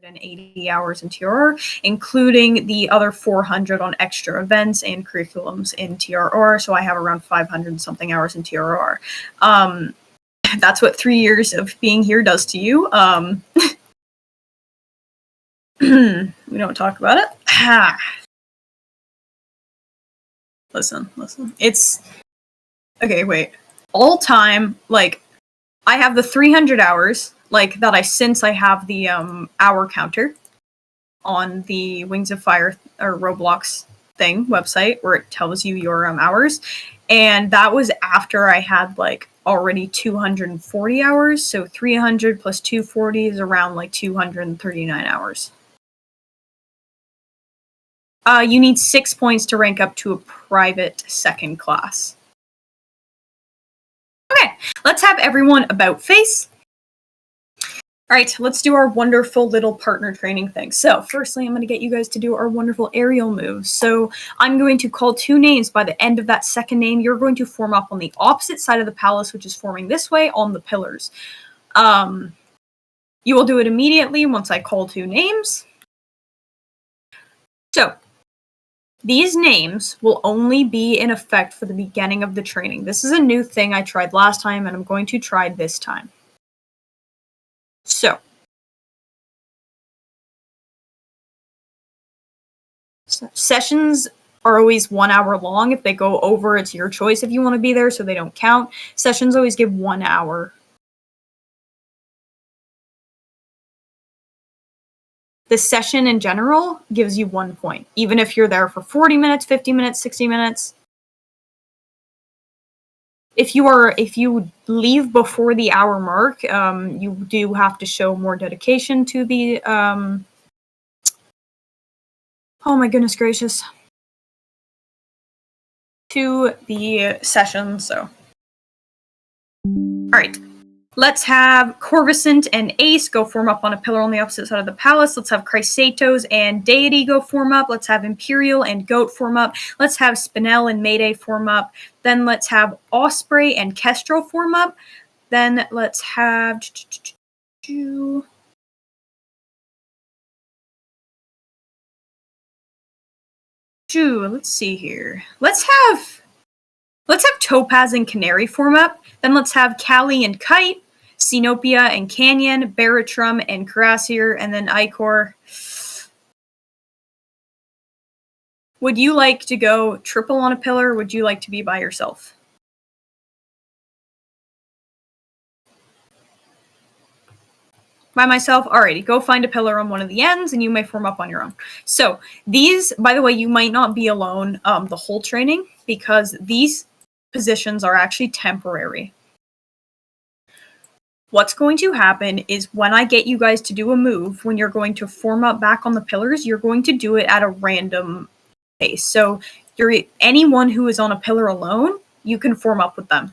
80 hours in TRoR, including the other 400 on extra events and curriculums in TRoR. So I have around 500 something hours in TRoR. That's what 3 years of being here does to you. We don't talk about it. Listen. It's okay. Wait. All time, like I have the 300 hours. Like that since I have the hour counter on the Wings of Fire or Roblox thing website where it tells you your hours, and that was after I had like already 240 hours, so 300 plus 240 is around like 239 hours. You need 6 points to rank up to a private second class. Okay, let's have everyone about face. All right, let's do our wonderful little partner training thing. So firstly, I'm going to get you guys to do our wonderful aerial moves. So I'm going to call 2 names. By the end of that second name, you're going to form up on the opposite side of the palace, which is forming this way on the pillars. You will do it immediately once I call 2 names. So these names will only be in effect for the beginning of the training. This is a new thing I tried last time, and I'm going to try this time. So, sessions are always 1 hour long. If they go over, it's your choice if you want to be there, so they don't count. Sessions always give 1 hour. The session in general gives you 1 point, even if you're there for 40 minutes, 50 minutes, 60 minutes. If you leave before the hour mark, you do have to show more dedication to the oh my goodness gracious, to the session. So all right, let's have Corvuscant and Ace go form up on a pillar on the opposite side of the palace. Let's have Chrysatos and Deity go form up. Let's have Imperial and Goat form up. Let's have Spinel and Mayday form up. Then let's have Osprey and Kestrel form up. Then let's have let's see here. Let's have Topaz and Canary form up. Then let's have Callie and Kite, Sinopia and Canyon, Baratrum and Carassier, and then Icor. Would you like to go triple on a pillar, or would you like to be by yourself? By myself? Alrighty, go find a pillar on one of the ends, and you may form up on your own. So these, by the way, you might not be alone the whole training, because these positions are actually temporary. What's going to happen is when I get you guys to do a move, when you're going to form up back on the pillars, you're going to do it at a random pace. So anyone who is on a pillar alone, you can form up with them.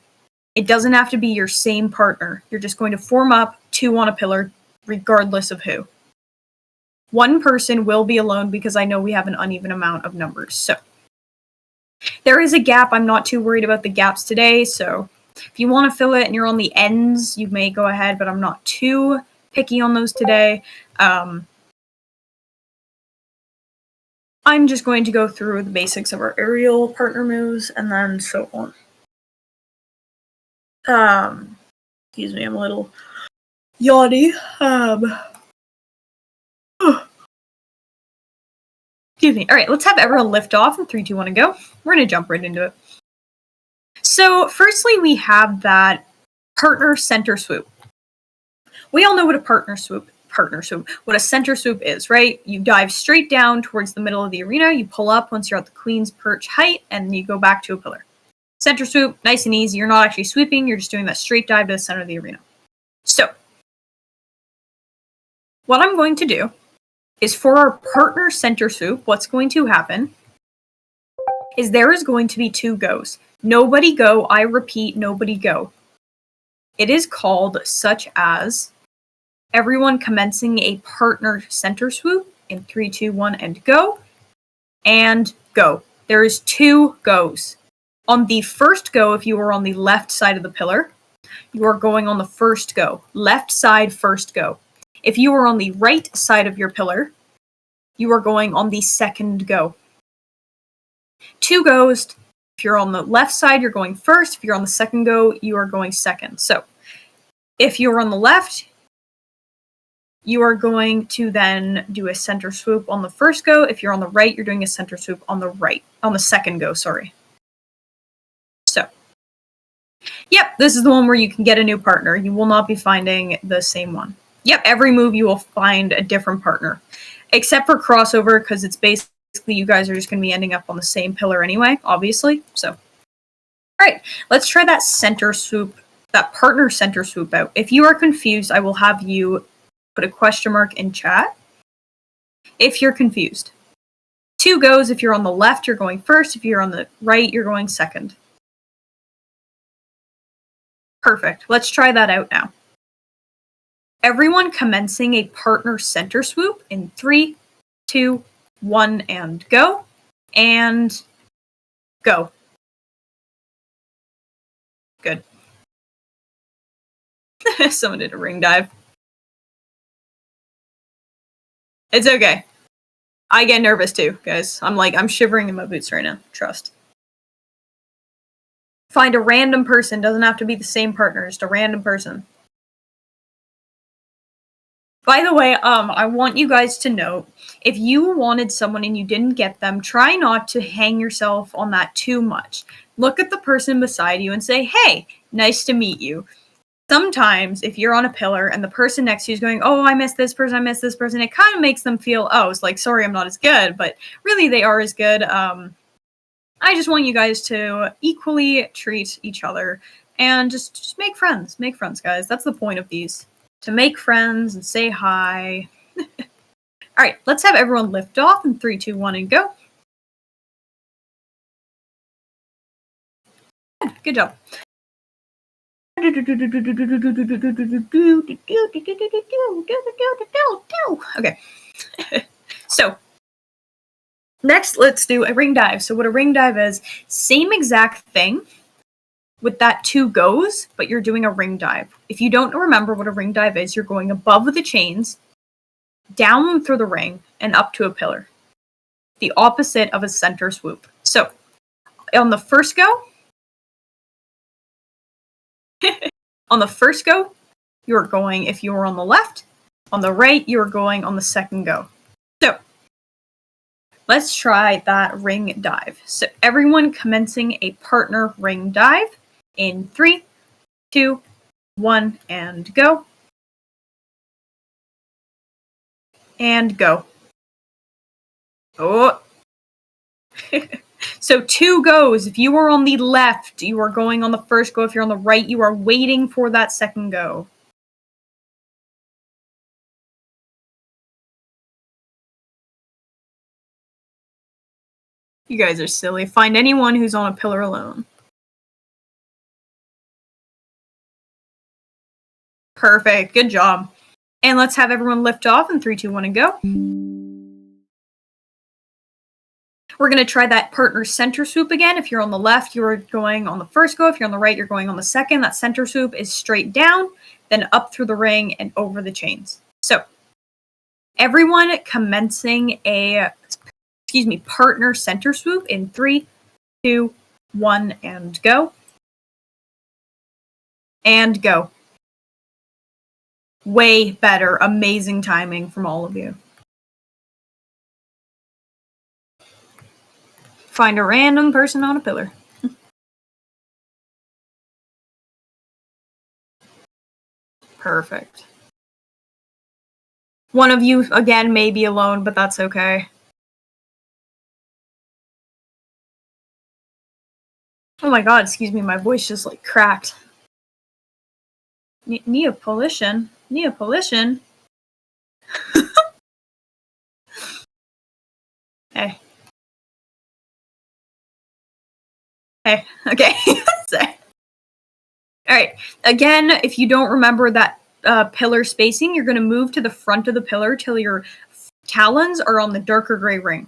It doesn't have to be your same partner. You're just going to form up 2 on a pillar, regardless of who. 1 person will be alone because I know we have an uneven amount of numbers. So there is a gap. I'm not too worried about the gaps today. So if you want to fill it and you're on the ends, you may go ahead, but I'm not too picky on those today. I'm just going to go through the basics of our aerial partner moves and then so on. Excuse me, I'm a little yawny. Excuse me. All right, let's have everyone lift off in 3, 2, 1, and go. We're going to jump right into it. So, firstly, we have that partner center swoop. We all know what a what a center swoop is, right? You dive straight down towards the middle of the arena, you pull up once you're at the Queen's Perch height, and you go back to a pillar. Center swoop, nice and easy. You're not actually sweeping, you're just doing that straight dive to the center of the arena. So, what I'm going to do is for our partner center swoop, what's going to happen is there is going to be 2 goes. Nobody go, I repeat, nobody go. It is called such as everyone commencing a partner center swoop in 3, 2, 1, and go. And go. There is 2 goes. On the first go, if you are on the left side of the pillar, you are going on the first go. Left side, first go. If you are on the right side of your pillar, you are going on the second go. 2 goes. If you're on the left side, you're going first. If you're on the second go, you are going second. So if you're on the left, you are going to then do a center swoop on the first go. If you're on the right, you're doing a center swoop on the second go, sorry. So, yep, this is the one where you can get a new partner. You will not be finding the same one. Yep, every move you will find a different partner. Except for crossover, because it's basically you guys are just going to be ending up on the same pillar anyway, obviously. So, all right, let's try that center swoop, that partner center swoop out. If you are confused, I will have you put a question mark in chat if you're confused. 2 goes. If you're on the left, you're going first. If you're on the right, you're going second. Perfect. Let's try that out now. Everyone commencing a partner center swoop in 3, 2, 1, and go. And go. Good. Someone did a ring dive. It's okay. I get nervous too, guys. I'm shivering in my boots right now. Trust. Find a random person. Doesn't have to be the same partner. Just a random person. By the way, I want you guys to know, if you wanted someone and you didn't get them, try not to hang yourself on that too much. Look at the person beside you and say, hey, nice to meet you. Sometimes, if you're on a pillar and the person next to you is going, oh, I miss this person, it kind of makes them feel, oh, it's like, sorry, I'm not as good, but really they are as good. I just want you guys to equally treat each other and just make friends. Make friends, guys. That's the point of these. To make friends and say hi. All right, let's have everyone lift off in 3, 2, 1, and go. Good job. Okay. So, next let's do a ring dive. So what a ring dive is, same exact thing with that 2 goes, but you're doing a ring dive. If you don't remember what a ring dive is, you're going above the chains, down through the ring, and up to a pillar. The opposite of a center swoop. So, on the first go, you're going, if you were on the left, on the right, you're going on the second go. So, let's try that ring dive. So, everyone commencing a partner ring dive in 3, 2, 1, and go. And go. Oh. So 2 goes. If you are on the left, you are going on the first go. If you're on the right, you are waiting for that second go. You guys are silly. Find anyone who's on a pillar alone. Perfect. Good job. And let's have everyone lift off in 3, 2, 1, and go. We're going to try that partner center swoop again. If you're on the left, you're going on the first go. If you're on the right, you're going on the second. That center swoop is straight down, then up through the ring and over the chains. So, everyone commencing a, partner center swoop in 3, 2, 1, and go. And go. Way better. Amazing timing from all of you. Find a random person on a pillar. Perfect. One of you, again, may be alone, but that's okay. Oh my god, excuse me, my voice just, cracked. Neapolitan? Hey. Hey, okay. Alright, again, if you don't remember that pillar spacing, you're going to move to the front of the pillar till your talons are on the darker gray ring.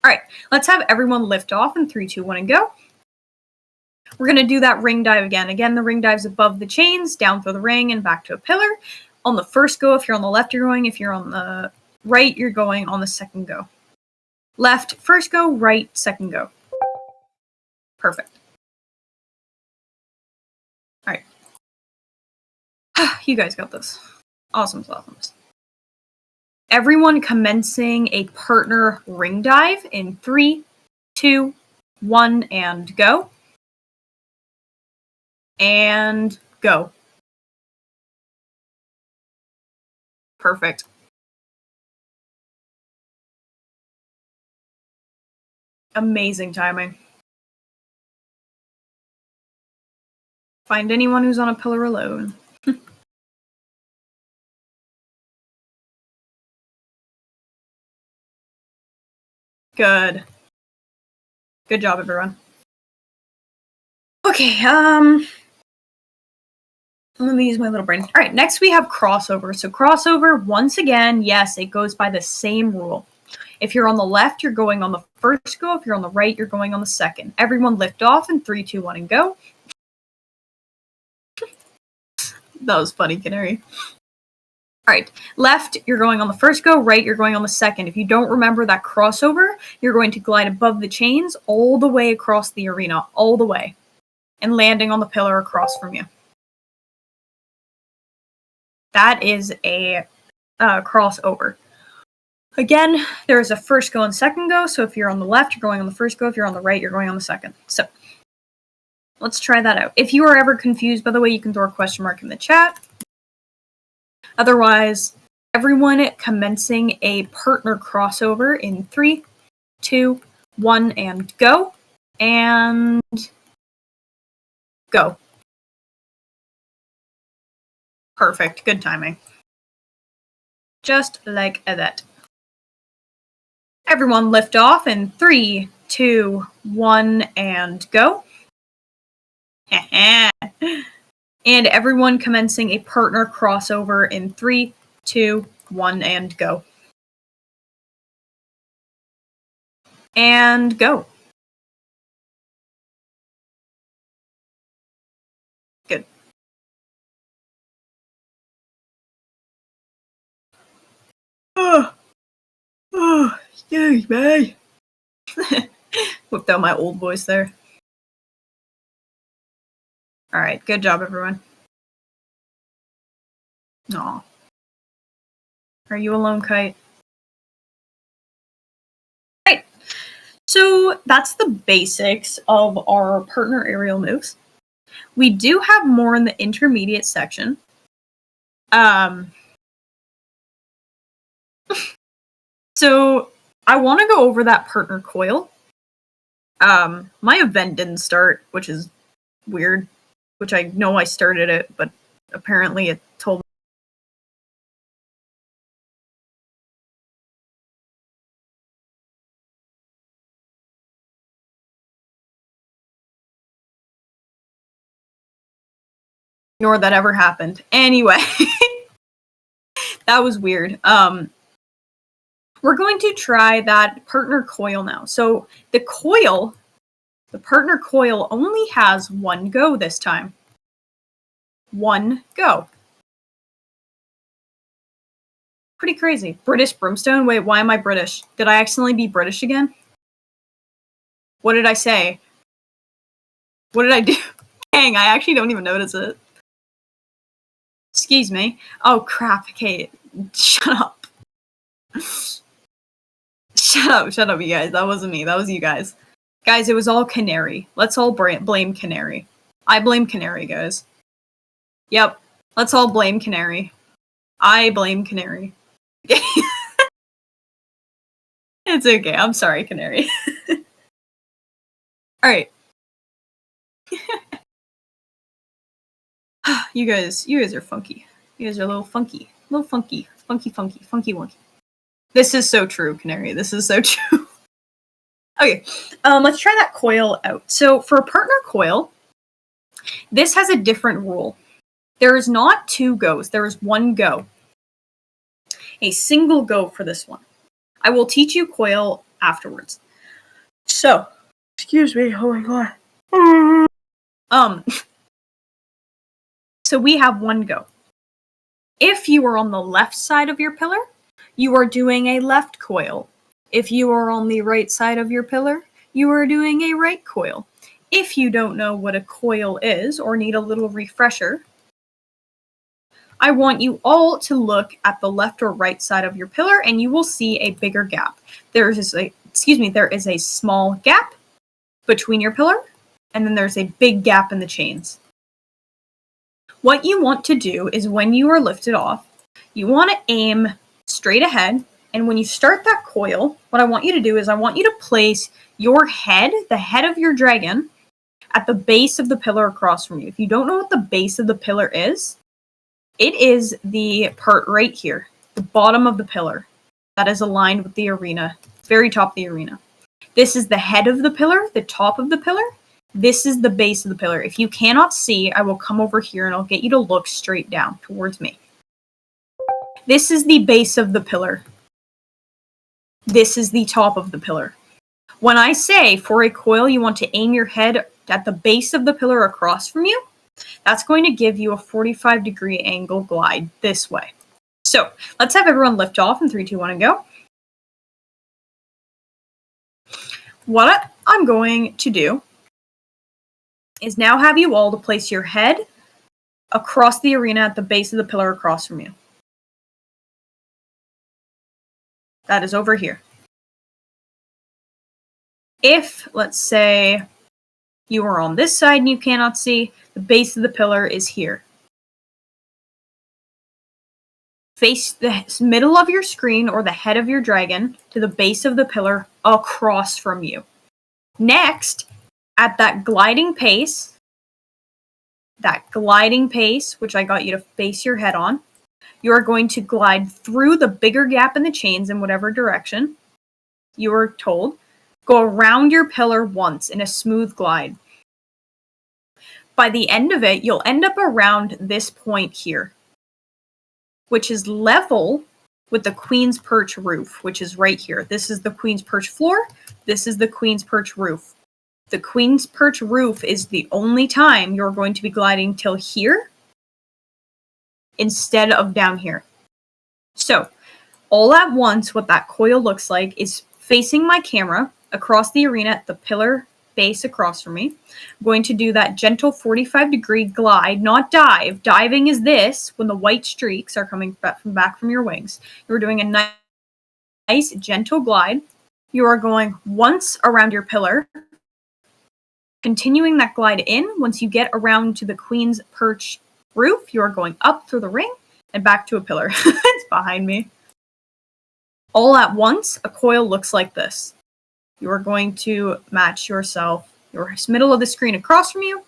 Alright, let's have everyone lift off in 3, 2, 1, and go. We're going to do that ring dive again. Again, the ring dive's above the chains, down through the ring, and back to a pillar. on the first go. If you're on the left, you're going. If you're on the right, you're going on the second go. Left, first go, right, second go. Perfect. All right. You guys got this. Awesome sauce. Everyone commencing a partner ring dive in 3, 2, 1, and go. And go. Perfect. Amazing timing. Find anyone who's on a pillar alone. Good. Good job, everyone. Okay, let me use my little brain. All right, next we have crossover. So crossover, once again, yes, it goes by the same rule. If you're on the left, you're going on the first go. If you're on the right, you're going on the second. Everyone lift off in 3, 2, 1, and go. That was funny, Canary. All right, left, you're going on the first go. Right, you're going on the second. If you don't remember that crossover, you're going to glide above the chains all the way across the arena, all the way, and landing on the pillar across from you. That is a crossover. Again, there's a first go and second go. So if you're on the left, you're going on the first go. If you're on the right, you're going on the second. So let's try that out. If you are ever confused, by the way, you can throw a question mark in the chat. Otherwise, everyone commencing a partner crossover in 3, 2, 1, and go. And go. Perfect. Good timing. Just like that. Everyone lift off in 3, 2, 1, and go. And everyone commencing a partner crossover in 3, 2, 1, and go. And go. Good. Excuse me. Whipped out my old voice there. Alright, good job, everyone. Aw. Are you alone, Kite? Right. So that's the basics of our partner aerial moves. We do have more in the intermediate section. So I want to go over that partner coil. My event didn't start, which is weird, which I know I started it, but apparently it told me. Ignore that ever happened. Anyway, that was weird. We're going to try that partner coil now. So the partner coil only has one go this time. One go. Pretty crazy. British Brimstone? Wait, why am I British? Did I accidentally be British again? What did I say? What did I do? Dang, I actually don't even notice it. Excuse me. Oh, crap. Okay, shut up. Shut up, you guys. That wasn't me. That was you guys. Guys, it was all Canary. Let's all blame Canary. I blame Canary, guys. Yep. Let's all blame Canary. I blame Canary. It's okay. I'm sorry, Canary. Alright. You guys are funky. You guys are a little funky. A little funky. Funky wonky. This is so true, Canary. This is so true. Okay, let's try that coil out. So for a partner coil, this has a different rule. There is not two goes. There is one go. A single go for this one. I will teach you coil afterwards. So, excuse me. Oh my god. So we have one go. If you are on the left side of your pillar, you are doing a left coil. If you are on the right side of your pillar, you are doing a right coil. If you don't know what a coil is or need a little refresher, I want you all to look at the left or right side of your pillar and you will see a bigger gap. There is a small gap between your pillar, and then there's a big gap in the chains. What you want to do is when you are lifted off, you want to aim straight ahead, and when you start that coil, what I want you to do is I want you to place your head, the head of your dragon, at the base of the pillar across from you. If you don't know what the base of the pillar is, it is the part right here, the bottom of the pillar that is aligned with the arena, very top of the arena. This is the head of the pillar, the top of the pillar. This is the base of the pillar. If you cannot see, I will come over here and I'll get you to look straight down towards me. This is the base of the pillar. This is the top of the pillar. When I say for a coil, you want to aim your head at the base of the pillar across from you, that's going to give you a 45-degree angle glide this way. So let's have everyone lift off in 3, 2, 1, and go. What I'm going to do is now have you all to place your head across the arena at the base of the pillar across from you. That is over here. If, let's say, you are on this side and you cannot see, the base of the pillar is here. Face the middle of your screen or the head of your dragon to the base of the pillar across from you. Next, at that gliding pace, which I got you to base your head on, you are going to glide through the bigger gap in the chains in whatever direction you are told. Go around your pillar once in a smooth glide. By the end of it, you'll end up around this point here, which is level with the Queen's Perch roof, which is right here. This is the Queen's Perch floor. This is the Queen's Perch roof. The Queen's Perch roof is the only time you're going to be gliding till here instead of down here. So, all at once, what that coil looks like is facing my camera across the arena at the pillar base across from me. I'm going to do that gentle 45-degree glide, not dive. Diving is this, when the white streaks are coming back from your wings. You're doing a nice gentle glide. You are going once around your pillar, continuing that glide in. Once you get around to the Queen's Perch roof, you are going up through the ring and back to a pillar. It's behind me. All at once, a coil looks like this. You are going to match yourself, your middle of the screen across from you,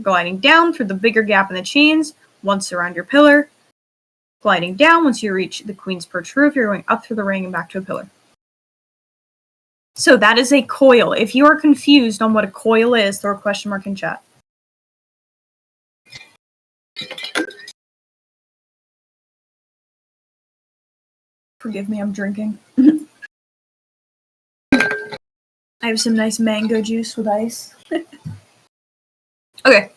gliding down through the bigger gap in the chains, once around your pillar, gliding down. Once you reach the Queen's Perch roof, you're going up through the ring and back to a pillar. So that is a coil. If you are confused on what a coil is, throw a question mark in chat. Forgive me, I'm drinking. I have some nice mango juice with ice. Okay.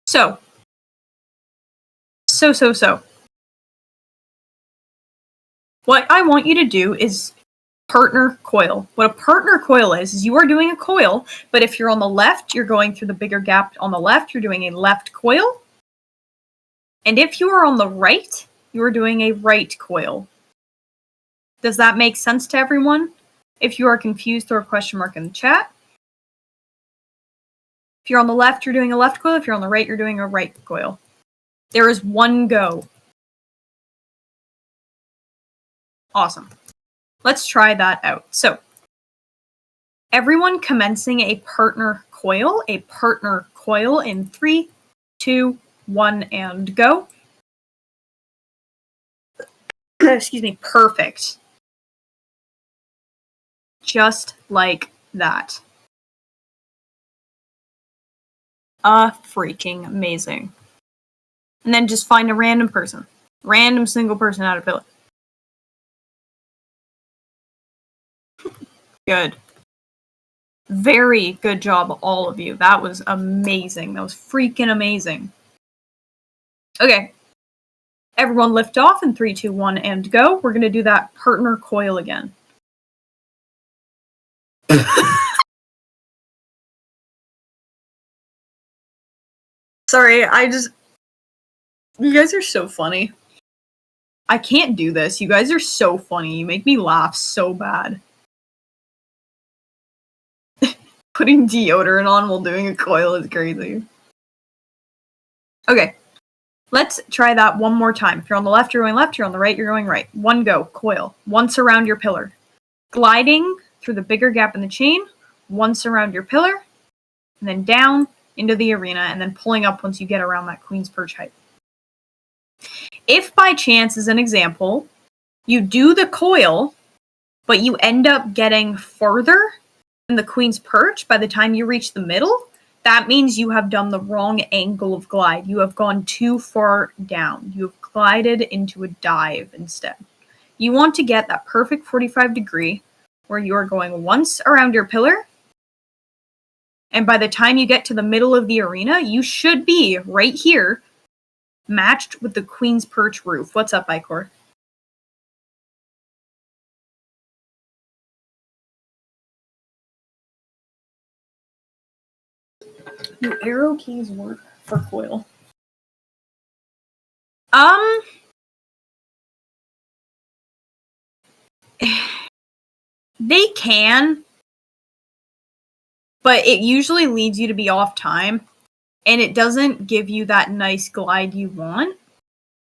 So. What I want you to do is partner coil. What a partner coil is you are doing a coil, but if you're on the left, you're going through the bigger gap on the left, you're doing a left coil. And if you are on the right, you are doing a right coil. Does that make sense to everyone? If you are confused, throw a question mark in the chat. If you're on the left, you're doing a left coil. If you're on the right, you're doing a right coil. There is one go. Awesome. Let's try that out. So, everyone commencing a partner coil in 3, 2, 1, and go. Excuse me, perfect. Just like that. Freaking amazing. And then just find a random person. Random single person out of pillar. Good. Very good job, all of you. That was amazing. That was freaking amazing. Okay, Everyone lift off in 3, 2, 1, and go. We're going to do that partner coil again. Sorry, you guys are so funny. I can't do this. You guys are so funny. You make me laugh so bad. Putting deodorant on while doing a coil is crazy. Okay. Let's try that one more time. If you're on the left, you're going left. You're on the right, you're going right. One go. Coil. Once around your pillar. Gliding through the bigger gap in the chain. Once around your pillar. And then down into the arena. And then pulling up once you get around that queen's perch height. If by chance, as an example, you do the coil, but you end up getting further than the queen's perch by the time you reach the middle, that means you have done the wrong angle of glide. You have gone too far down. You have glided into a dive instead. You want to get that perfect 45 degree where you are going once around your pillar, and by the time you get to the middle of the arena, you should be right here, matched with the queen's perch roof. What's up, Icor? Do arrow keys work for coil? They can, but it usually leads you to be off time, and it doesn't give you that nice glide you want.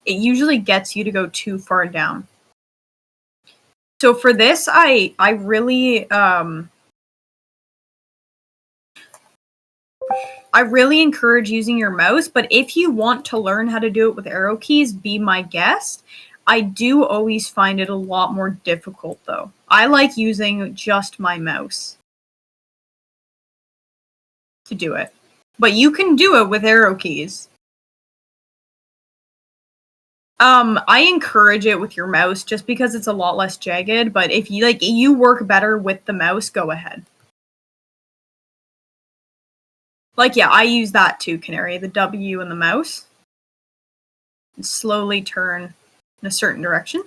It usually gets you to go too far down. So for this, I really encourage using your mouse, but if you want to learn how to do it with arrow keys, be my guest. I do always find it a lot more difficult, though. I like using just my mouse to do it. But you can do it with arrow keys. I encourage it with your mouse just because it's a lot less jagged, but if you work better with the mouse, go ahead. Yeah, I use that too, Canary, the W and the mouse. And slowly turn in a certain direction.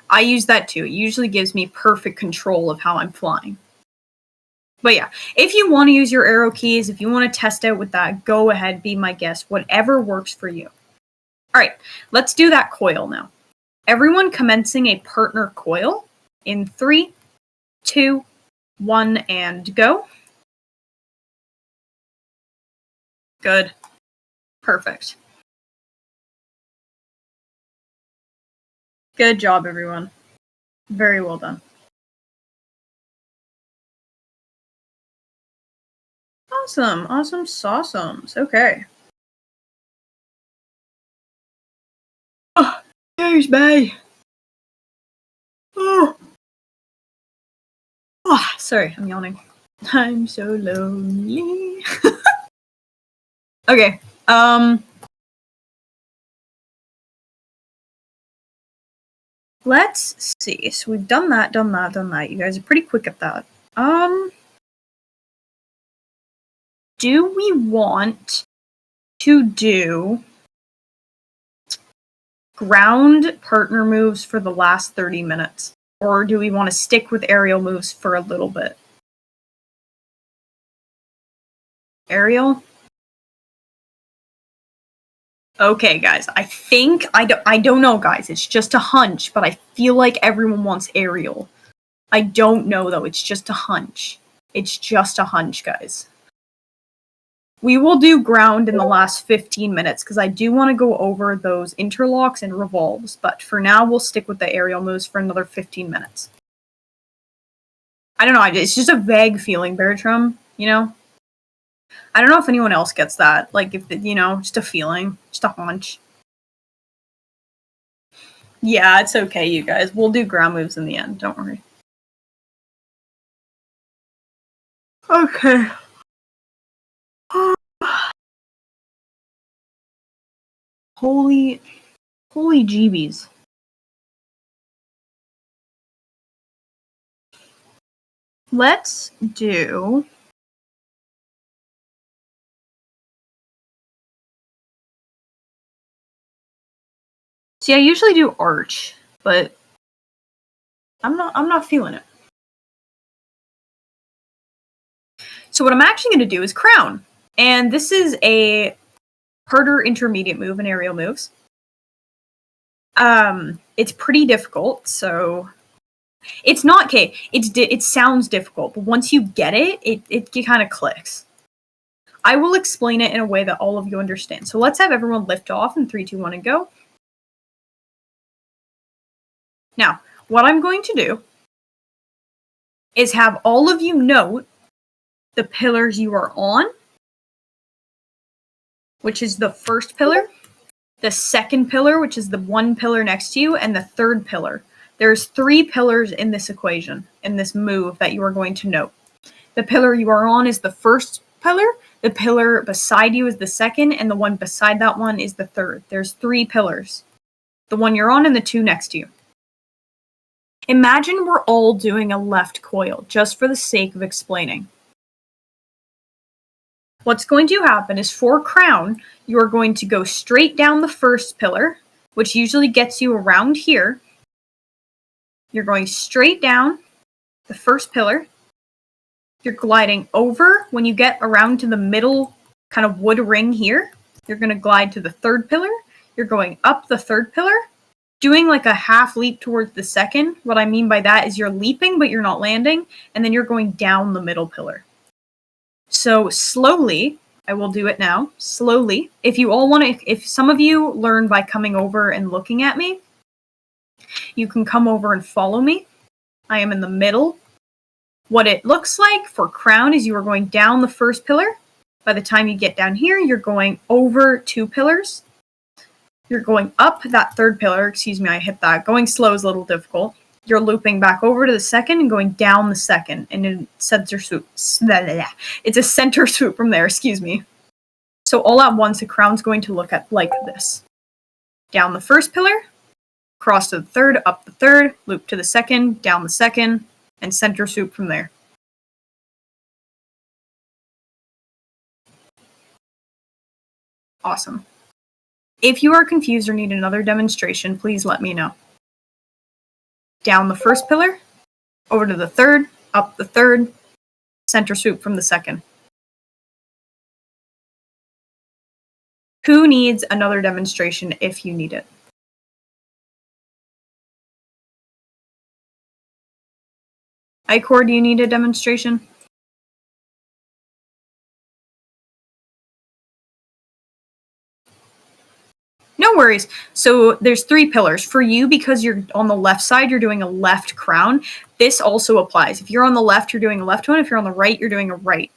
I use that too. It usually gives me perfect control of how I'm flying. But yeah, if you want to use your arrow keys, if you want to test out with that, go ahead, be my guest, whatever works for you. All right, let's do that coil now. Everyone commencing a partner coil in 3, 2, 1, and go. Good. Perfect. Good job, everyone. Very well done. Awesome. Awesome sauceums. Okay. Oh, there's me. Oh. Oh, sorry, I'm yawning. I'm so lonely. Okay. Let's see. So we've done that. You guys are pretty quick at that. Do we want to do ground partner moves for the last 30 minutes? Or do we want to stick with aerial moves for a little bit? Aerial? Okay, guys. I don't know, guys. It's just a hunch, but I feel like everyone wants aerial. I don't know, though. It's just a hunch. It's just a hunch, guys. We will do ground in the last 15 minutes, because I do want to go over those interlocks and revolves, but for now, we'll stick with the aerial moves for another 15 minutes. I don't know, it's just a vague feeling, Bertram, you know? I don't know if anyone else gets that, just a feeling, just a hunch. Yeah, it's okay, you guys. We'll do ground moves in the end, don't worry. Okay. Holy jeebies. Let's do... See, I usually do arch, but I'm not feeling it. So what I'm actually going to do is crown. And this is a harder intermediate move in aerial moves. It's pretty difficult, so it's not okay. It sounds difficult, but once you get it, it kind of clicks. I will explain it in a way that all of you understand. So let's have everyone lift off in 3, 2, 1, and go. Now, what I'm going to do is have all of you note the pillars you are on, which is the first pillar, the second pillar, which is the one pillar next to you, and the third pillar. There's 3 pillars in this equation, in this move that you are going to note. The pillar you are on is the first pillar, the pillar beside you is the second, and the one beside that one is the third. There's 3 pillars. The one you're on and the 2 next to you. Imagine we're all doing a left coil, just for the sake of explaining. What's going to happen is for crown, you are going to go straight down the first pillar, which usually gets you around here. You're going straight down the first pillar. You're gliding over. When you get around to the middle kind of wood ring here, you're going to glide to the third pillar. You're going up the third pillar, doing like a half leap towards the second. What I mean by that is you're leaping, but you're not landing, and then you're going down the middle pillar. So slowly, I will do it now, slowly. If you all want to, if some of you learn by coming over and looking at me, you can come over and follow me. I am in the middle. What it looks like for crown is you are going down the first pillar. By the time you get down here, you're going over 2 pillars. You're going up that third pillar. Excuse me, I hit that. Going slow is a little difficult. You're looping back over to the second and going down the second, and then center swoop. It's a center swoop from there, excuse me. So all at once, the crown's going to look at like this. Down the first pillar, cross to the third, up the third, loop to the second, down the second, and center swoop from there. Awesome. If you are confused or need another demonstration, please let me know. Down the first pillar, over to the third, up the third, center swoop from the second. Who needs another demonstration if you need it? Icor, do you need a demonstration? No worries. So there's 3 pillars. For you, because you're on the left side, you're doing a left crown. This also applies. If you're on the left, you're doing a left one. If you're on the right, you're doing a right.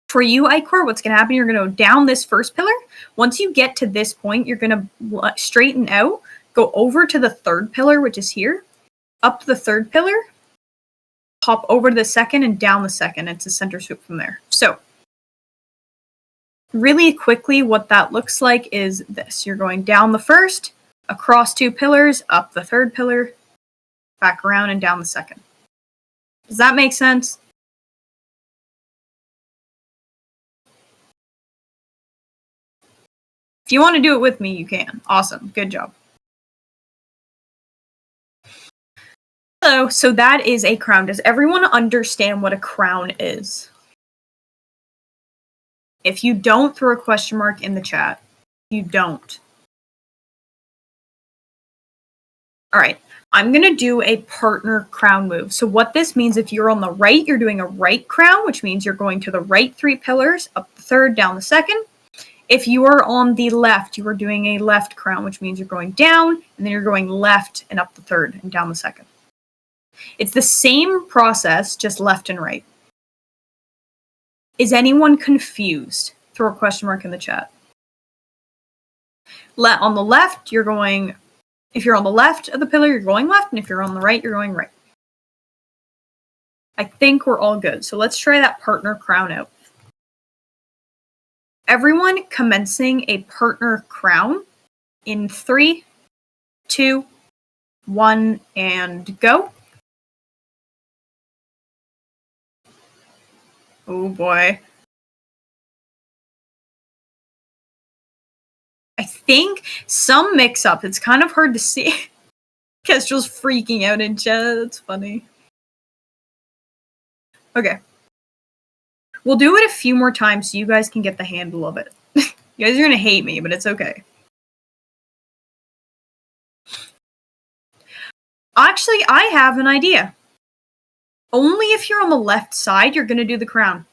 For you, Icor, what's going to happen, you're going to go down this first pillar. Once you get to this point, you're going to straighten out, go over to the third pillar, which is here, up the third pillar, hop over to the second, and down the second. It's a center swoop from there. So really quickly, what that looks like is this. You're going down the first, across 2 pillars, up the third pillar, back around, and down the second. Does that make sense? If you want to do it with me, you can. Awesome. Good job. Hello. So that is a crown. Does everyone understand what a crown is? If you don't, throw a question mark in the chat. You don't. All right. I'm going to do a partner crown move. So what this means, if you're on the right, you're doing a right crown, which means you're going to the right 3 pillars, up the third, down the second. If you are on the left, you are doing a left crown, which means you're going down, and then you're going left and up the third and down the second. It's the same process, just left and right. Is anyone confused? Throw a question mark in the chat. On the left, you're going, if you're on the left of the pillar, you're going left, and if you're on the right, you're going right. I think we're all good. So let's try that partner crown out. Everyone commencing a partner crown in 3, 2, 1, and go. Oh boy. think some mix up. It's kind of hard to see. Kestrel's freaking out in chat. That's funny. Okay. We'll do it a few more times so you guys can get the handle of it. You guys are gonna hate me, but it's okay. Actually, I have an idea. Only if you're on the left side, you're gonna do the crown.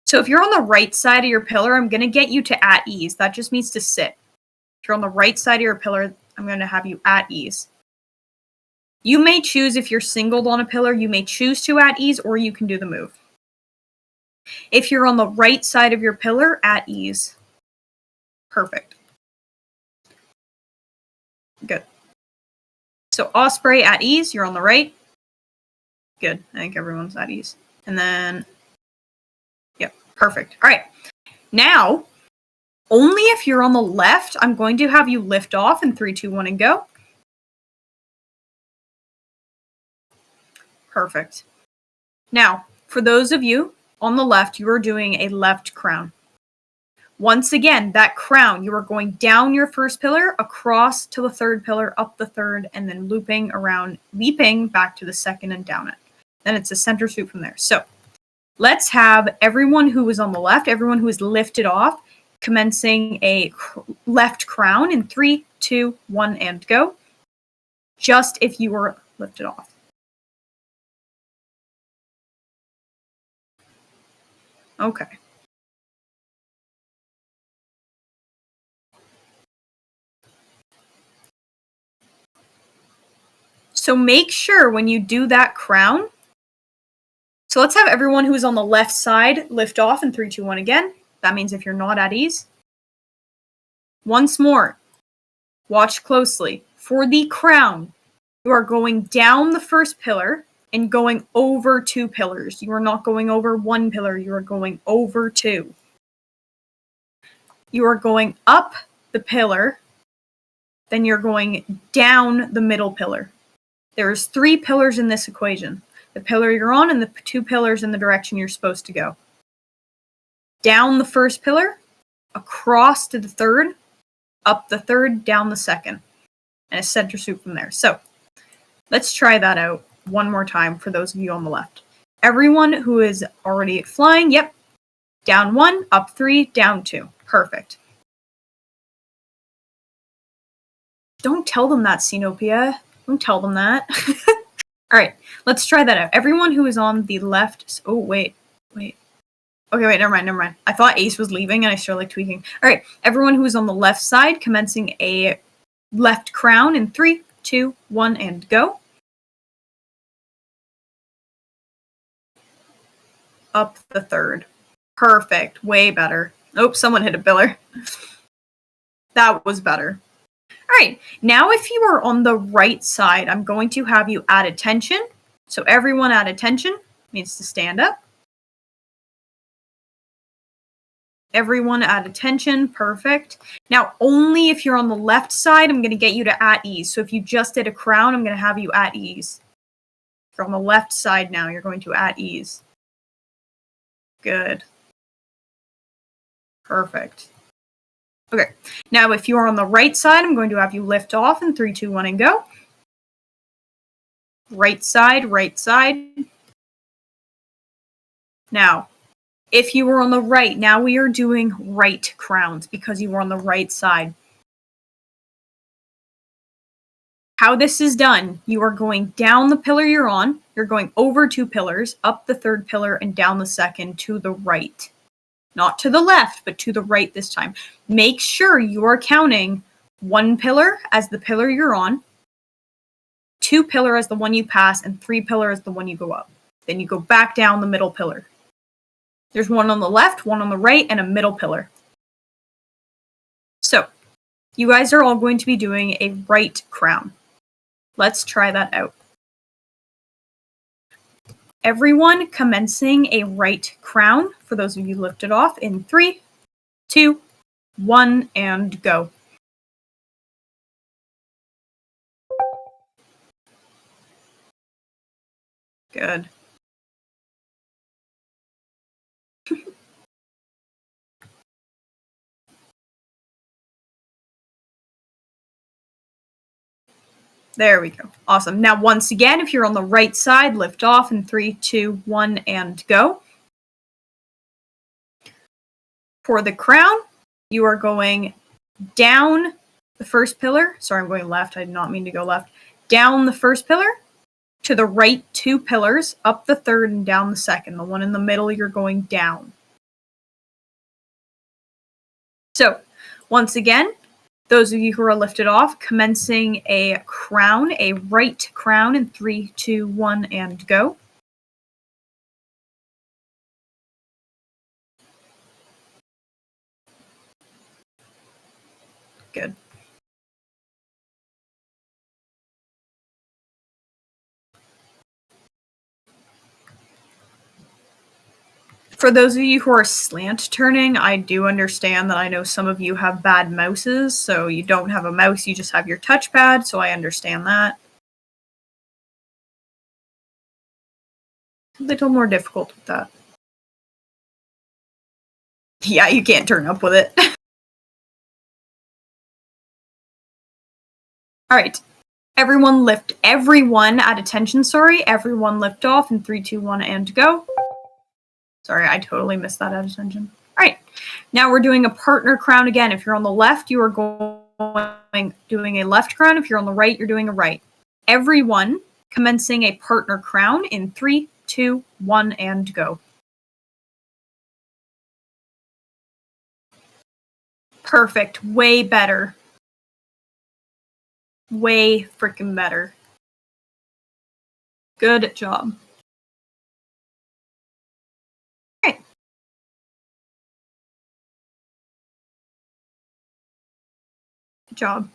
So if you're on the right side of your pillar, I'm gonna get you to at ease. That just means to sit. If you're on the right side of your pillar, I'm gonna have you at ease. You may choose, if you're singled on a pillar, you may choose to at ease, or you can do the move. If you're on the right side of your pillar, at ease. Perfect. Good. So Osprey at ease, you're on the right. Good. I think everyone's at ease. And then, yep, perfect. All right. Now, only if you're on the left, I'm going to have you lift off in 3, 2, 1, and go. Perfect. Now, for those of you on the left, you are doing a left crown. Once again, that crown, you are going down your first pillar, across to the third pillar, up the third, and then looping around, leaping back to the second and down it. Then it's a center swoop from there. So let's have everyone who is on the left, everyone who is lifted off, commencing a left crown in 3, 2, 1, and go. Just if you were lifted off. Okay. So make sure when you do that crown, so let's have everyone who's on the left side lift off in 3, 2, 1 again. That means if you're not at ease. Once more, watch closely. For the crown, you are going down the first pillar and going over 2 pillars. You are not going over 1 pillar, you are going over 2. You are going up the pillar, then you're going down the middle pillar. There's 3 pillars in this equation. The pillar you're on and the 2 pillars in the direction you're supposed to go. Down the first pillar, across to the third, up the third, down the second, and a center swoop from there. So let's try that out one more time for those of you on the left. Everyone who is already flying, yep, down 1, up 3, down 2. Perfect. Don't tell them that, Sinopia. Don't tell them that. All right, let's try that out. Everyone who is on the left. Oh, wait. Okay, wait, never mind. I thought Ace was leaving and I started tweaking. All right, everyone who is on the left side, commencing a left crown in 3, 2, 1, and go. Up the third. Perfect. Way better. Oh, someone hit a pillar. That was better. All right, now if you are on the right side, I'm going to have you add attention. So everyone add attention means to stand up. Everyone add attention. Perfect. Now, only if you're on the left side, I'm going to get you to at ease. So if you just did a crown, I'm going to have you at ease. If you're on the left side now, you're going to at ease. Good. Perfect. Okay, now if you are on the right side, I'm going to have you lift off in 3, 2, 1, and go. Right side, right side. Now, if you were on the right, now we are doing right crowns because you were on the right side. How this is done, you are going down the pillar you're on, you're going over 2 pillars, up the third pillar, and down the second to the right. Not to the left, but to the right this time. Make sure you are counting 1 pillar as the pillar you're on, 2 pillar as the one you pass, and 3 pillar as the one you go up. Then you go back down the middle pillar. There's 1 on the left, 1 on the right, and a middle pillar. So, you guys are all going to be doing a right crown. Let's try that out. Everyone commencing a right crown, for those of you lifted off, in 3, 2, 1, and go. Good. There we go. Awesome. Now, once again, if you're on the right side, lift off in 3, 2, 1, and go. For the crown, you are going down the first pillar. Sorry, I'm going left. I did not mean to go left. Down the first pillar, to the right 2 pillars, up the third, and down the second. The one in the middle, you're going down. So, once again, those of you who are lifted off, commencing a crown, a right crown in 3, 2, 1, and go. Good. For those of you who are slant turning, I do understand that I know some of you have bad mouses, so you don't have a mouse, you just have your touchpad, so I understand that. A little more difficult with that. Yeah, you can't turn up with it. Alright. Everyone at attention, everyone lift off in 3, 2, 1, and go. Sorry, I totally missed that at attention. Alright. Now we're doing a partner crown again. If you're on the left, you are doing a left crown. If you're on the right, you're doing a right. Everyone commencing a partner crown in 3, 2, 1, and go. Perfect. Way better. Way freaking better. Good job. Alright. Good job.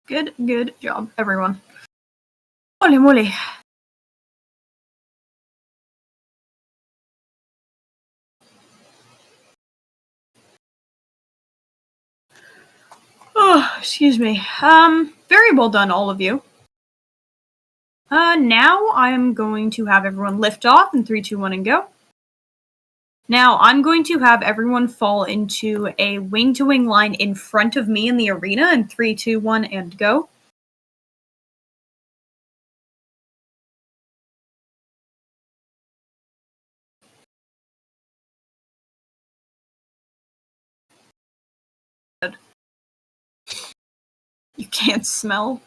Good job, everyone. Holy moly. Oh, excuse me. Very well done, all of you. Now I'm going to have everyone lift off in 3, 2, 1, and go. Now I'm going to have everyone fall into a wing-to-wing line in front of me in the arena in 3, 2, 1, and go. Good. You can't smell.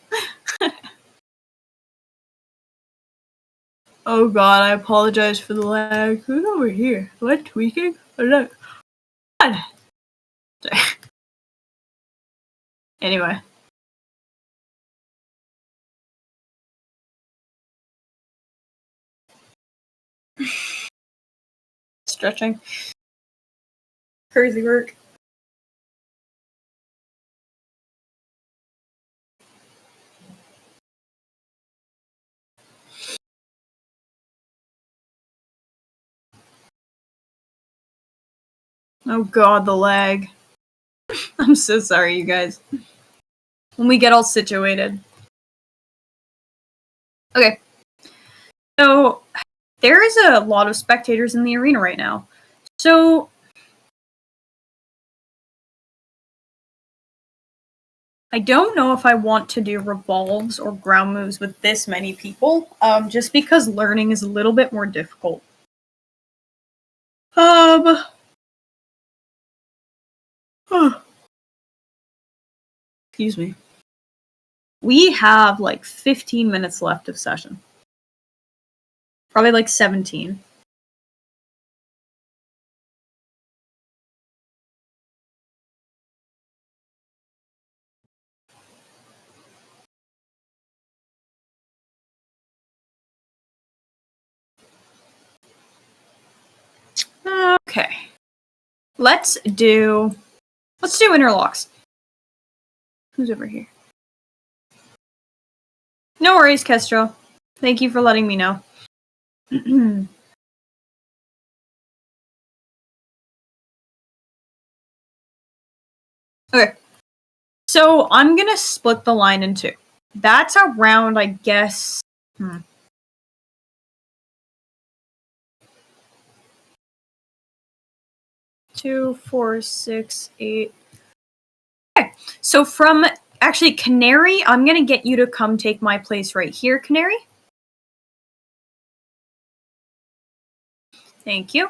Oh god, I apologize for the lag. Who's over here? Am I tweaking? Or no? Anyway. Stretching. Crazy work. Oh god, the lag. I'm so sorry, you guys. When we get all situated. Okay. So, there is a lot of spectators in the arena right now. So, I don't know if I want to do revolves or ground moves with this many people, just because learning is a little bit more difficult. Excuse me. We have like 15 minutes left of session. Probably like 17. Okay. Let's do interlocks. Who's over here? No worries, Kestrel. Thank you for letting me know. Okay. So I'm gonna split the line in 2. That's around, I guess. 2, 4, 6, 8. Okay, so from actually Canary, I'm going to get you to come take my place right here, Canary. Thank you.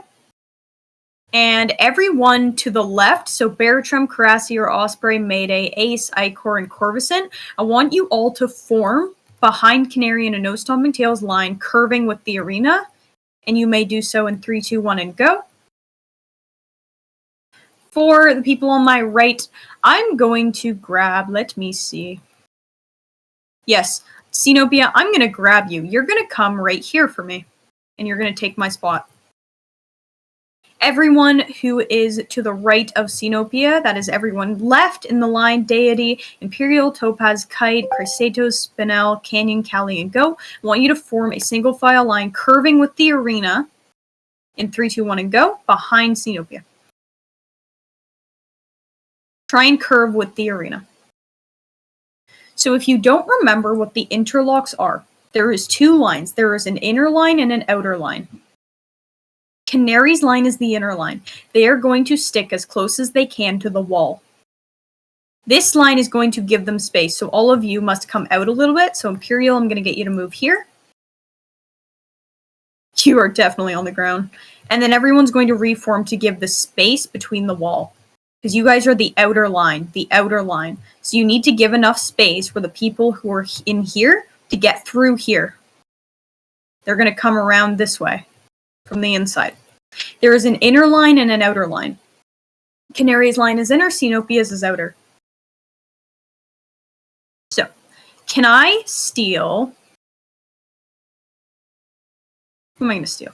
And everyone to the left, so Bertram, Carassier, Osprey, Mayday, Ace, Icor, and Corvusant, I want you all to form behind Canary in a no stomping tails line, curving with the arena. And you may do so in 3, 2, 1, and go. For the people on my right, I'm going to grab, let me see. Yes, Sinopia, I'm going to grab you. You're going to come right here for me. And you're going to take my spot. Everyone who is to the right of Sinopia, that is everyone left in the line, Deity, Imperial, Topaz, Kite, Chrysatos, Spinel, Canyon, Callie, and Go. I want you to form a single file line curving with the arena in 3, 2, 1, and go, behind Sinopia. Try and curve with the arena. So if you don't remember what the interlocks are, there is 2 lines. There is an inner line and an outer line. Canary's line is the inner line. They are going to stick as close as they can to the wall. This line is going to give them space, so all of you must come out a little bit. So Imperial, I'm going to get you to move here. You are definitely on the ground. And then everyone's going to reform to give the space between the wall. Because you guys are the outer line, So you need to give enough space for the people who are in here to get through here. They're going to come around this way from the inside. There is an inner line and an outer line. Canary's line is inner, Sinopia's is outer. So, can I steal... Who am I going to steal?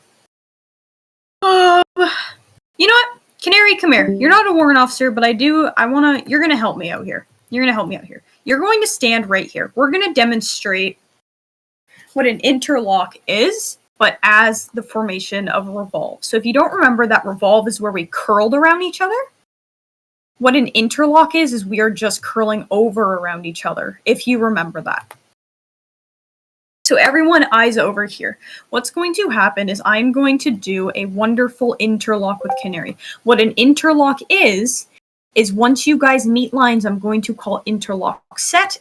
You know what? Canary, come here. You're not a warrant officer, but you're going to help me out here. You're going to stand right here. We're going to demonstrate what an interlock is, but as the formation of revolve. So if you don't remember, that revolve is where we curled around each other. What an interlock is we are just curling over around each other, if you remember that. So everyone, eyes over here. What's going to happen is I'm going to do a wonderful interlock with Canary. What an interlock is once you guys meet lines, I'm going to call interlock set,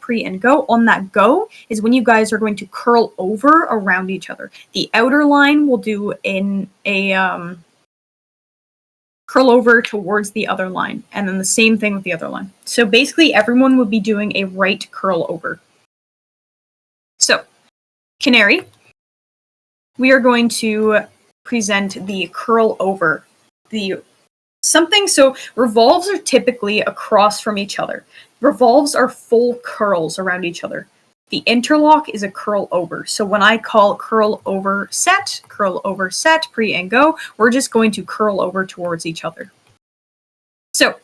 pre, and go. On that go is when you guys are going to curl over around each other. The outer line will do in a curl over towards the other line, and then the same thing with the other line. So basically everyone would be doing a right curl over. So, Canary, we are going to present the curl over. So revolves are typically across from each other. Revolves are full curls around each other. The interlock is a curl over. So when I call curl over set, pre, and go, we're just going to curl over towards each other. So,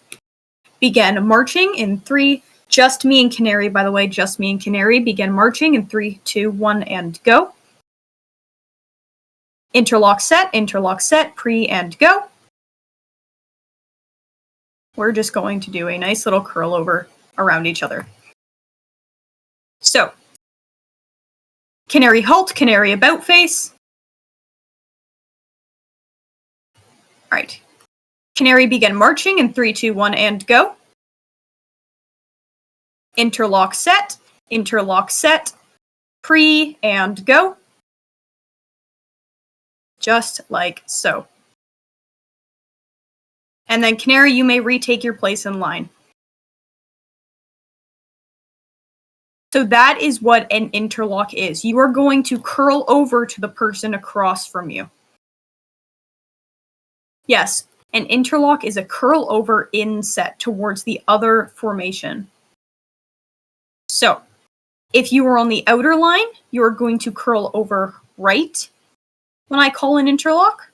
begin marching in 3, just me and Canary, by the way, just me and Canary, begin marching in 3, 2, 1, and go. Interlock set, pre, and go. We're just going to do a nice little curl over around each other. So, Canary halt, Canary about face. Alright. Canary begin marching in 3, 2, 1, and go. Interlock set, pre, and go. Just like so. And then Canary, you may retake your place in line. So that is what an interlock is. You are going to curl over to the person across from you. Yes, an interlock is a curl over inset towards the other formation. So, if you are on the outer line, you are going to curl over right when I call an interlock.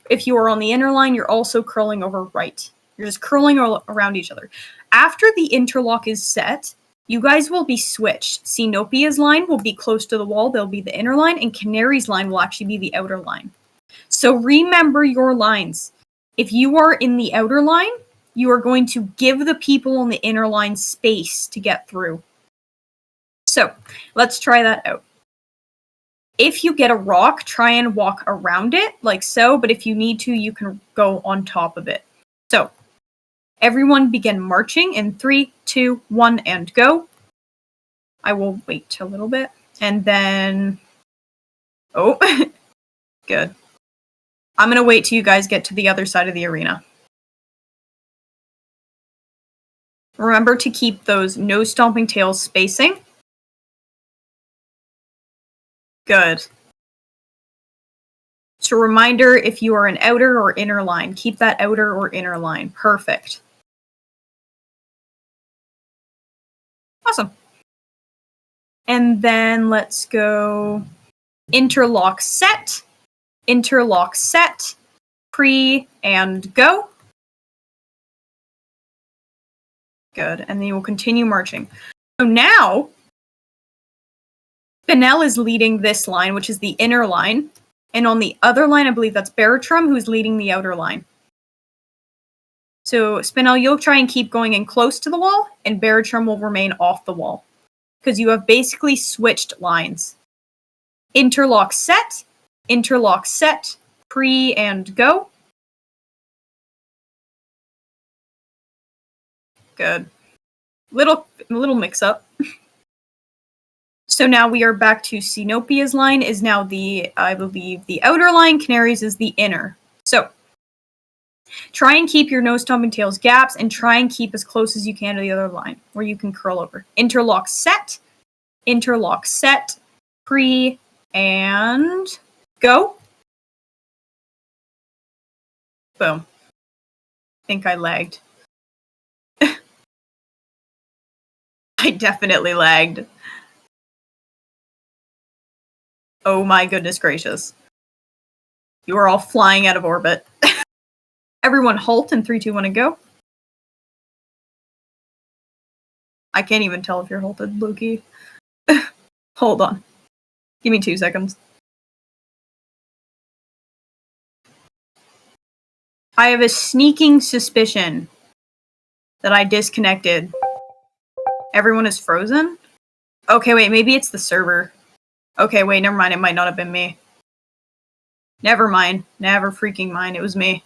If you are on the inner line, you're also curling over right. You're just curling around each other. After the interlock is set, you guys will be switched. Sinopia's line will be close to the wall. They'll be the inner line, and Canary's line will actually be the outer line. So remember your lines. If you are in the outer line, you are going to give the people on the inner line space to get through. So let's try that out. If you get a rock, try and walk around it like so, but if you need to, you can go on top of it. So Everyone begin marching in 3, 2, 1, and go. I will wait a little bit. And then... Oh, good. I'm going to wait till you guys get to the other side of the arena. Remember to keep those no stomping tails spacing. Good. So reminder, if you are an outer or inner line, keep that outer or inner line. Perfect. Awesome. And then let's go interlock set, pre, and go. Good. And then you will continue marching. So now, Spinel is leading this line, which is the inner line. And on the other line, I believe that's Baratrum, who's leading the outer line. So, Spinel, you'll try and keep going in close to the wall, and Baratrum will remain off the wall. Because you have basically switched lines. Interlock set, pre, and go. Good. Little mix-up. So now we are back to Sinopia's line is now the, I believe, the outer line. Canary's is the inner. So try and keep your no stomping tails gaps and try and keep as close as you can to the other line where you can curl over. Interlock set, pre, and go. Boom. I think I lagged. I definitely lagged. Oh my goodness gracious. You are all flying out of orbit. Everyone halt in 3, 2, 1, and go. I can't even tell if you're halted, Loki. Hold on. Give me 2 seconds. I have a sneaking suspicion that I disconnected. Everyone is frozen? Okay, wait, maybe it's the server. Okay, wait, never mind. It might not have been me. Never mind. Never freaking mind. It was me.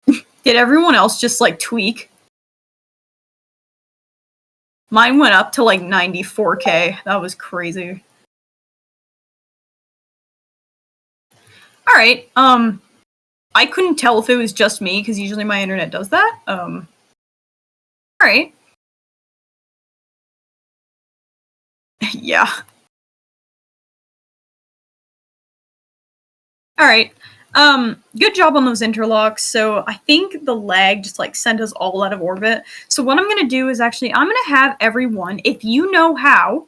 Did everyone else just, like, tweak? Mine went up to, like, 94K. That was crazy. Alright, I couldn't tell if it was just me, because usually my internet does that. Alright. Yeah. Alright. Good job on those interlocks. So I think the lag just like sent us all out of orbit. So what I'm gonna do is actually I'm gonna have everyone, if you know how,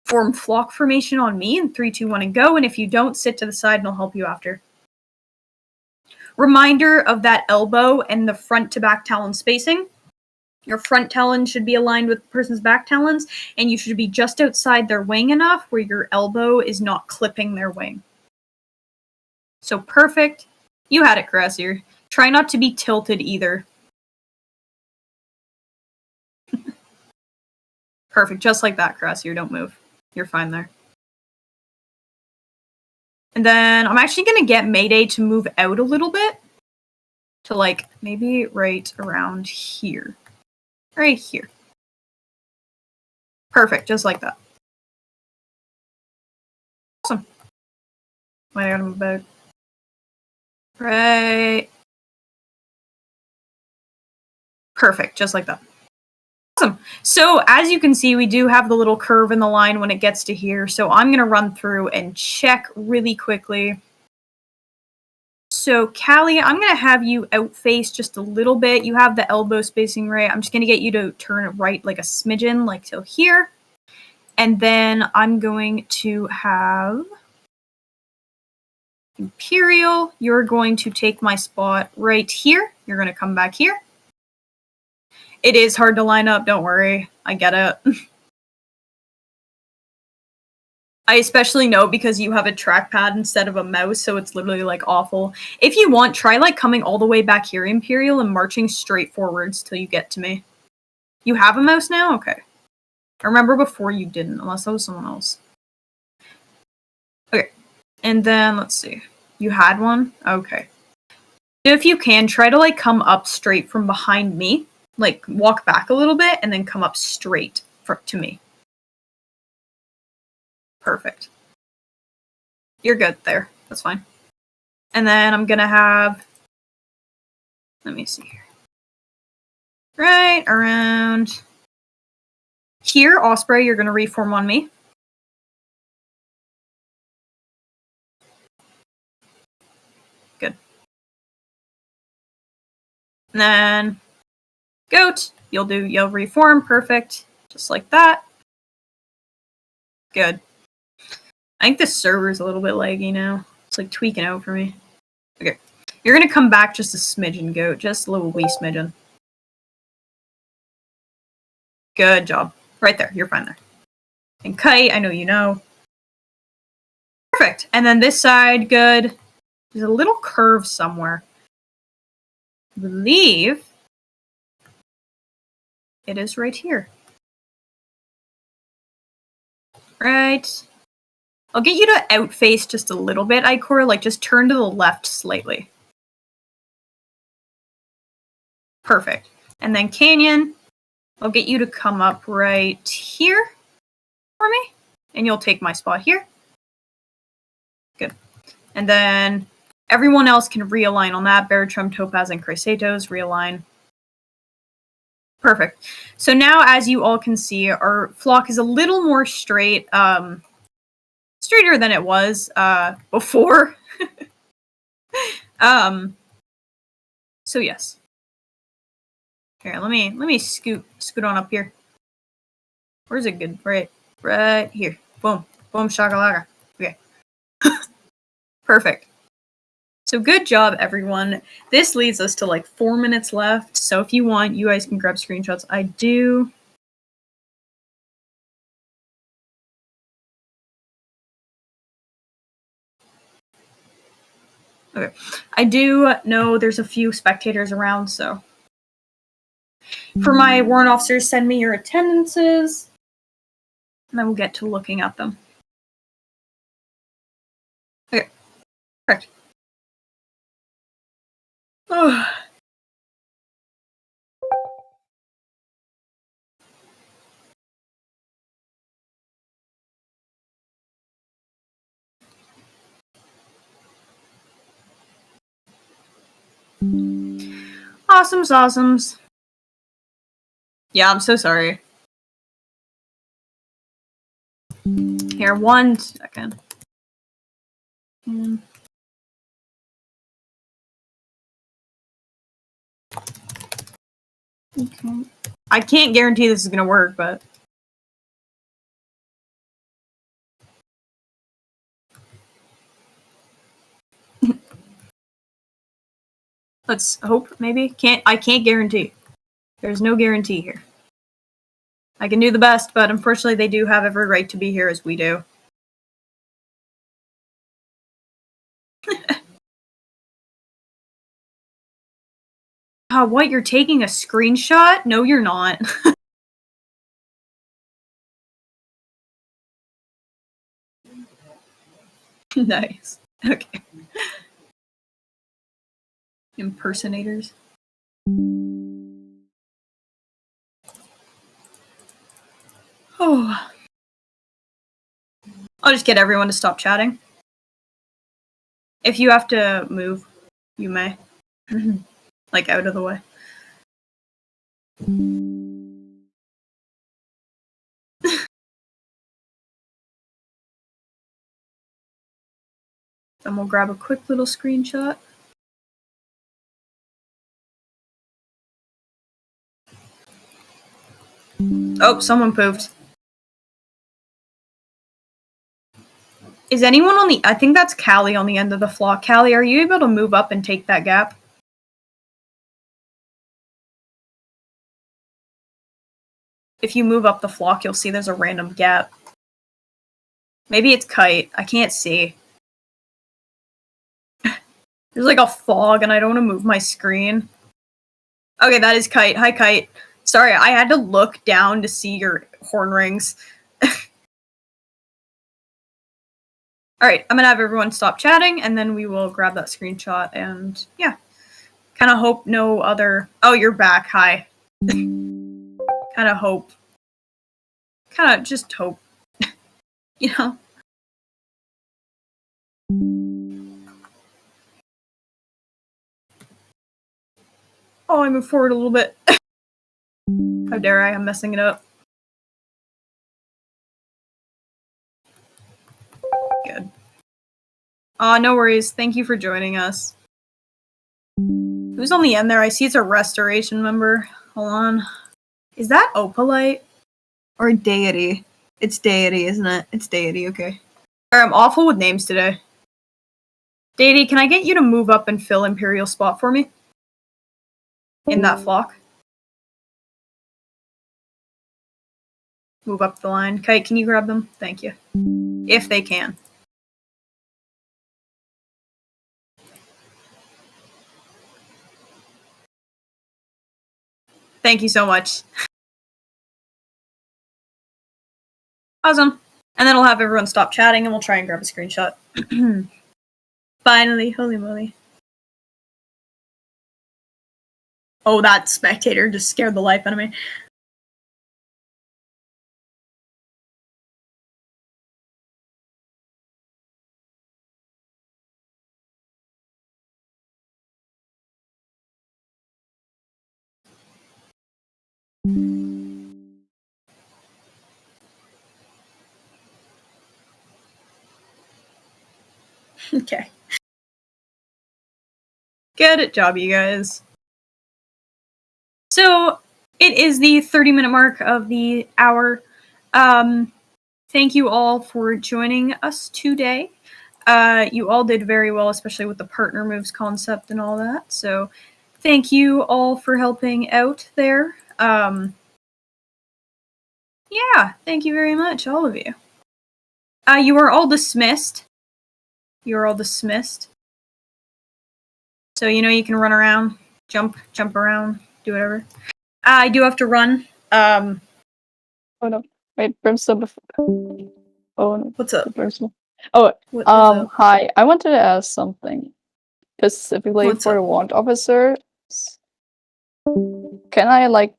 form flock formation on me in 3, 2, 1, and go. And if you don't, sit to the side and I'll help you after. Reminder of that elbow and the front to back talon spacing. Your front talon should be aligned with the person's back talons, and you should be just outside their wing enough where your elbow is not clipping their wing. So perfect. You had it, Crassier. Try not to be tilted either. Perfect. Just like that, Crassier. Don't move. You're fine there. And then I'm actually going to get Mayday to move out a little bit. To like, maybe right around here. Right here. Perfect. Just like that. Awesome. Wait, I gotta move back. Right. Perfect, just like that. Awesome. So as you can see, we do have the little curve in the line when it gets to here. So I'm going to run through and check really quickly. So Callie, I'm going to have you outface just a little bit. You have the elbow spacing right. I'm just going to get you to turn it right like a smidgen, like till here. And then I'm going to have Imperial. You're going to take my spot right here. You're going to come back here. It is hard to line up, don't worry. I get it. I especially know because you have a trackpad instead of a mouse, so it's literally like awful. If you want, try like coming all the way back here, Imperial, and marching straight forwards till you get to me. You have a mouse now? Okay. I remember before you didn't, unless that was someone else. Okay. And then, let's see. You had one? Okay. If you can, try to like come up straight from behind me. Like walk back a little bit and then come up straight to me. Perfect. You're good there. That's fine. And then I'm gonna have, let me see here. Right around here, Osprey, you're gonna reform on me. Good. And then Goat, you'll reform, perfect. Just like that. Good. I think this server's a little bit laggy now. It's like tweaking out for me. Okay. You're gonna come back just a smidgen, Goat. Just a little wee smidgen. Good job. Right there. You're fine there. And Kite, I know you know. Perfect. And then this side, good. There's a little curve somewhere. I believe it is right here. Right. I'll get you to outface just a little bit, Icor. Like, just turn to the left slightly. Perfect. And then Canyon, I'll get you to come up right here for me. And you'll take my spot here. Good. And then everyone else can realign on that. Baritrum, Topaz, and Chrysatos realign. Perfect. So now, as you all can see, our flock is a little more straight. Straighter than it was before. So yes. Here, let me scoot on up here. Where's it good? Right here. Boom. Boom shakalaka. Okay. Perfect. So good job, everyone. This leads us to like 4 minutes left. So if you want, you guys can grab screenshots. I do. Okay. I do know there's a few spectators around, so. For my warrant officers, send me your attendances. And then we'll get to looking at them. Okay. Correct. Oh. Awesomes. Yeah, I'm so sorry. Here, 1 second. Okay. I can't guarantee this is gonna work, but let's hope. Maybe I can't guarantee. There's no guarantee here. I can do the best, but unfortunately, they do have every right to be here as we do. What? You're taking a screenshot? No, you're not. Nice. Okay. Impersonators. Oh. I'll just get everyone to stop chatting. If you have to move, you may. Like, out of the way. Then we'll grab a quick little screenshot. Oh, someone pooped. Is anyone on the... I think that's Callie on the end of the flock. Callie, are you able to move up and take that gap? If you move up the flock, you'll see there's a random gap. Maybe it's Kite. I can't see. There's like a fog and I don't want to move my screen. Okay, that is Kite. Hi, Kite. Sorry, I had to look down to see your horn rings. Alright, I'm gonna have everyone stop chatting and then we will grab that screenshot and yeah. Kind of hope no other... Oh, you're back. Hi. Kind of hope. Kind of just hope. You know? Oh, I moved forward a little bit. How dare I? I'm messing it up. Good. No worries. Thank you for joining us. Who's on the end there? I see it's a restoration member. Hold on. Is that Opalite? Or Deity? It's Deity, isn't it? It's Deity, okay. Alright, I'm awful with names today. Deity, can I get you to move up and fill Imperial spot for me? In that flock? Move up the line. Kite, can you grab them? Thank you. If they can. Thank you so much. Awesome. And then we'll have everyone stop chatting and we'll try and grab a screenshot. Finally, holy moly. Oh, that spectator just scared the life out of me. Okay. Good job, you guys. So, it is the 30-minute mark of the hour. Thank you all for joining us today. You all did very well, especially with the partner moves concept and all that. So, thank you all for helping out there. Yeah, thank you very much, all of you. You are all dismissed. You are all dismissed. So, you know, you can run around, jump around, do whatever. I do have to run. Oh no. Wait, Brimstone before. Oh no. What's up? Brimstone. Oh, What's up? hi. I wanted to ask something. Specifically What's for up? warrant officers. Can I like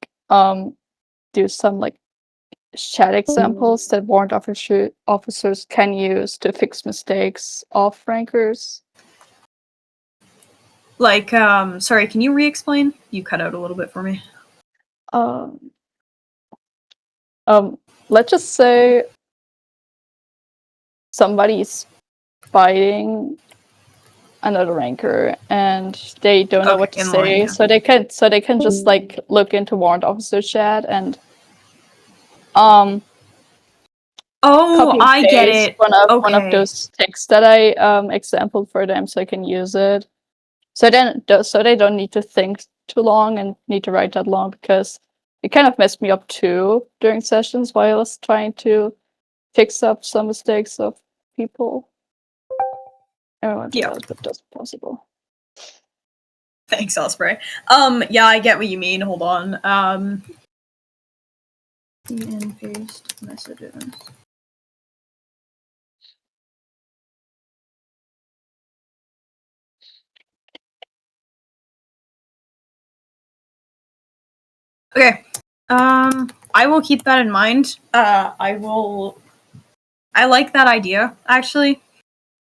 do some like chat examples that warrant officers can use to fix mistakes of rankers? Like, sorry, can you re-explain? You cut out a little bit for me. Let's just say somebody's fighting another ranker and they don't know what to say, line, yeah. so they can just like look into warrant officer chat and Oh, copy and I get paste it. one of those texts that I exampled for them so I can use it. So they don't need to think too long and need to write that long, because it kind of messed me up too during sessions while I was trying to fix up some mistakes of people. I want to do that, but that's possible. Thanks, Osprey. Yeah, I get what you mean. Hold on. And paste messages. Okay. I will keep that in mind. I like that idea, actually.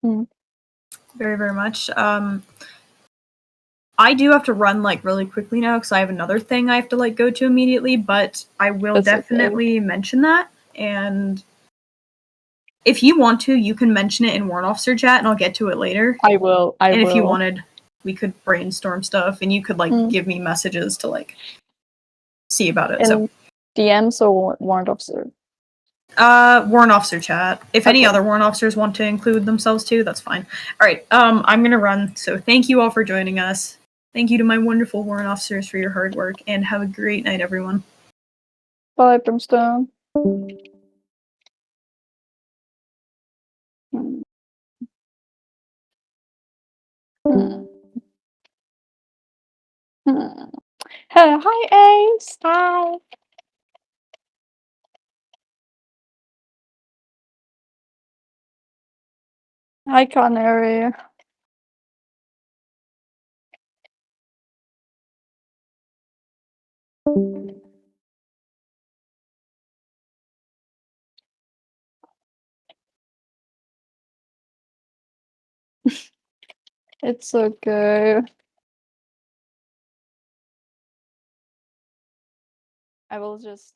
Very, very much. I do have to run like really quickly now because I have another thing I have to like go to immediately, but I will definitely mention that. And if you want to, you can mention it in warrant officer chat and I'll get to it later. I will. And if you wanted, we could brainstorm stuff and you could like give me messages to like see about it. So DMs or warrant officer? Warrant officer chat. If any other warrant officers want to include themselves too, that's fine. All right, I'm gonna run. So thank you all for joining us. Thank you to my wonderful warrant officers for your hard work, and have a great night, everyone. Bye, Brimstone. Hi, Ace. Hi. Hi, Canary. It's okay. I will just